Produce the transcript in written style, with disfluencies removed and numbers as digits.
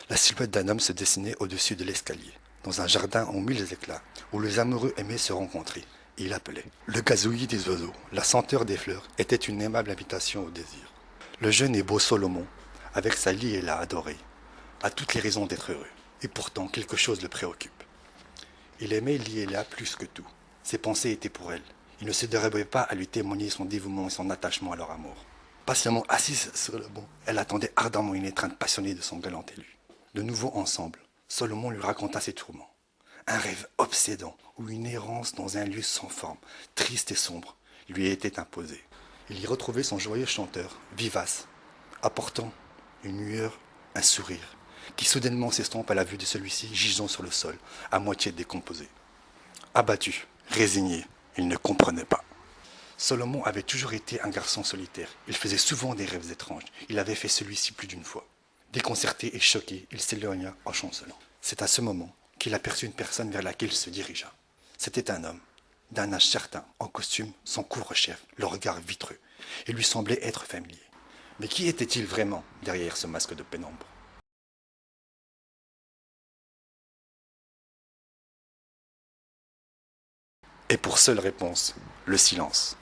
La silhouette d'un homme se dessinait au-dessus de l'escalier, dans un jardin aux mille éclats, où les amoureux aimaient se rencontrer. Il appelait. Le gazouillis des oiseaux, la senteur des fleurs, était une aimable invitation au désir. Le jeune et beau Solomon, avec sa Liéla adorée, a toutes les raisons d'être heureux. Et pourtant, quelque chose le préoccupe. Il aimait Liéla plus que tout. Ses pensées étaient pour elle. Il ne se dérobait pas à lui témoigner son dévouement et son attachement à leur amour. Patiemment assise sur le banc, elle attendait ardemment une étreinte passionnée de son galant élu. De nouveau ensemble, Solomon lui raconta ses tourments. Un rêve obsédant ou une errance dans un lieu sans forme, triste et sombre, lui était imposé. Il y retrouvait son joyeux chanteur, vivace, apportant une lueur, un sourire, qui soudainement s'estompe à la vue de celui-ci gisant sur le sol, à moitié décomposé. Abattu, résigné, il ne comprenait pas. Solomon avait toujours été un garçon solitaire. Il faisait souvent des rêves étranges. Il avait fait celui-ci plus d'une fois. Déconcerté et choqué, il s'éloigna en chancelant. C'est à ce moment qu'il aperçut une personne vers laquelle il se dirigea. C'était un homme, d'un âge certain, en costume, son couvre-chef, le regard vitreux. Il lui semblait être familier. Mais qui était-il vraiment derrière ce masque de pénombre? Et pour seule réponse, le silence.